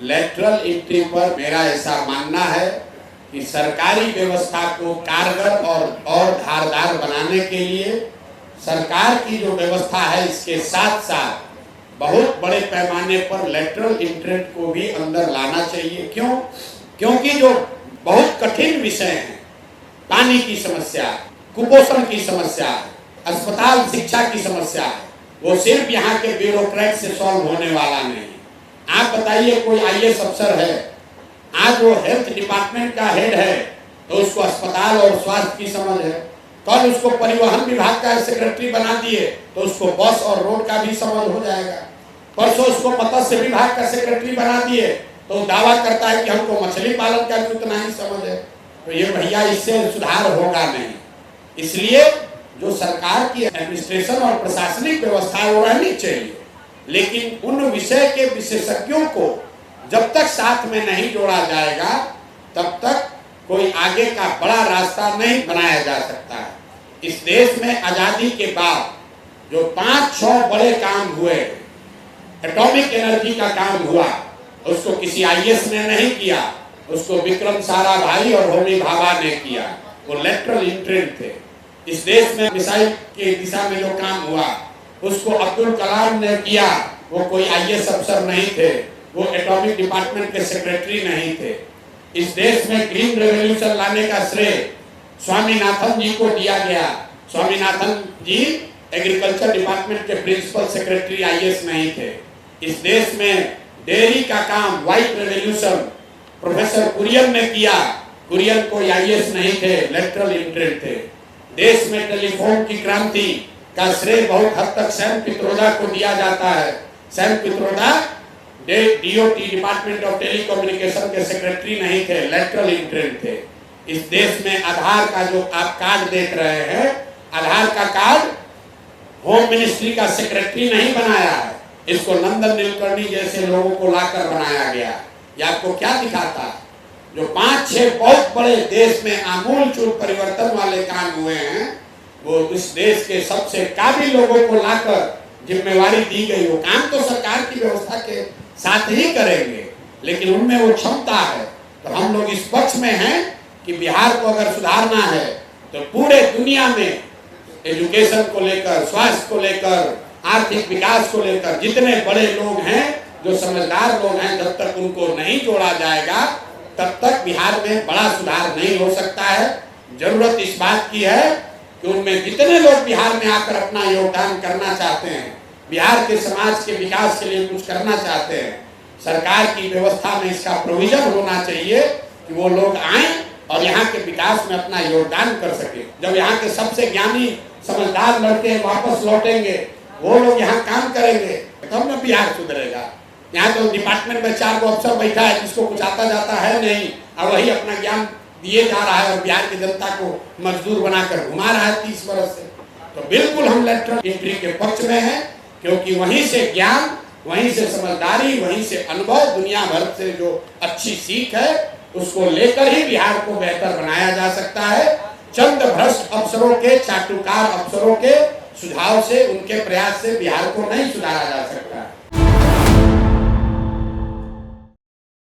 Lateral entry पर मेरा ऐसा मानना है कि सरकारी व्यवस्था को कारगर और धारदार बनाने के लिए सरकार की जो व्यवस्था है इसके साथ साथ बहुत बड़े पैमाने पर लेटरल एंट्री को भी अंदर लाना चाहिए। क्यों? क्योंकि जो बहुत कठिन विषय हैं, पानी की समस्या, कुपोषण की समस्या, अस्पताल शिक्षा की समस्या है, वो सिर्फ यहाँ के ब्यूरोक्रेट से सॉल्व होने वाला नहीं। आप बताइए, कोई आईएएस अफसर है, आज वो हेल्थ डिपार्टमेंट का हेड है तो उसको अस्पताल और स्वास्थ्य की समझ है, कल उसको परिवहन विभाग का सेक्रेटरी बना दिए तो उसको बस और रोड का भी समझ हो जाएगा, परसों उसको मत्स्य विभाग का सेक्रेटरी बना दिए तो दावा करता है कि हमको मछली पालन का भी उतना ही समझ है। तो ये भैया, इससे सुधार होगा नहीं। इसलिए जो सरकार की एडमिनिस्ट्रेशन और प्रशासनिक व्यवस्था है वो रहनी चाहिए, लेकिन उन विषय के विशेषज्ञों को जब तक साथ में नहीं जोड़ा जाएगा तब तक कोई आगे का बड़ा रास्ता नहीं बनाया जा सकता है। इस देश में आजादी के बाद जो 5-6 बड़े काम हुए, एटॉमिक एनर्जी का काम हुआ, उसको किसी आईएएस ने नहीं किया, उसको विक्रम साराभाई और होमी भाभा ने किया, वो लेटरल एंट्री थे। इस देश में मिसाइल की दिशा में जो काम हुआ उसको अब्दुल कलाम ने किया, वो कोई आईएएस अफसर नहीं थे, वो एटॉमिक डिपार्टमेंट के सेक्रेटरी नहीं थे। इस देश में ग्रीन रेवोल्यूशन लाने का श्रेय स्वामीनाथन जी को दिया गया। स्वामीनाथन जी एग्रीकल्चर डिपार्टमेंट के प्रिंसिपल सेक्रेटरी आईएएस नहीं थे। इस देश में डेयरी का काम, व्हाइट रेवोल्यूशन, प्रोफेसर कुरियन ने किया, कुरियन कोई आईएएस नहीं थे, लेटरल एंट्री थे। देश में टेलीफोन की क्रांति का श्रेय बहुत हद तक सैम पित्रोदा को दिया जाता है। Sam Pitroda DOT, department of telecommunication के सेक्रेटरी नहीं थे, लेटरल एंट्री थे। इस देश में आधार का जो आप कार्ड देख रहे हैं, आधार का कार्ड होम मिनिस्ट्री का सेक्रेटरी नहीं बनाया है, इसको नंदन नीलकर्णी जैसे लोगों को लाकर बनाया गया। ये आपको क्या दिखाता? जो 5-6 बहुत बड़े देश में आमूल चूल परिवर्तन वाले काम हुए हैं, वो इस देश के सबसे काबिल लोगों को लाकर जिम्मेवारी दी गई। वो काम तो सरकार की व्यवस्था के साथ ही करेंगे, लेकिन उनमें वो क्षमता है। तो हम लोग इस पक्ष में हैं कि बिहार को अगर सुधारना है तो पूरे दुनिया में एजुकेशन को लेकर, स्वास्थ्य को लेकर, आर्थिक विकास को लेकर जितने बड़े लोग हैं, जो समझदार लोग हैं, जब तक उनको नहीं जोड़ा जाएगा तब तक बिहार में बड़ा सुधार नहीं हो सकता है। जरूरत इस बात की है कि उनमें जितने लोग बिहार में आकर अपना योगदान करना चाहते हैं, बिहार के समाज के विकास के लिए कुछ करना चाहते हैं, सरकार की व्यवस्था में इसका प्रोविजन होना चाहिए कि वो लोग आए और यहाँ के विकास में अपना योगदान कर सके। जब यहाँ के सबसे ज्ञानी समझदार लड़के वापस लौटेंगे, वो लोग यहाँ काम करेंगे, तब न बिहार सुधरेगा। यहाँ तो डिपार्टमेंट में 4 अफसर बैठा है जिसको कुछ आता जाता है नहीं, और वही अपना ज्ञान दिए जा रहा है और बिहार की जनता को मजदूर बनाकर घुमा रहा है 30 वर्ष से। तो बिल्कुल हम लेटरल एंट्री के पक्ष में हैं, क्योंकि वहीं से ज्ञान, वहीं से समझदारी, वहीं से अनुभव, दुनिया भर से जो अच्छी सीख है उसको लेकर ही बिहार को बेहतर बनाया जा सकता है। चंद भ्रष्ट अफसरों के, चाटुकार अफसरों के सुझाव से, उनके प्रयास से बिहार को नहीं सुधारा जा सकता।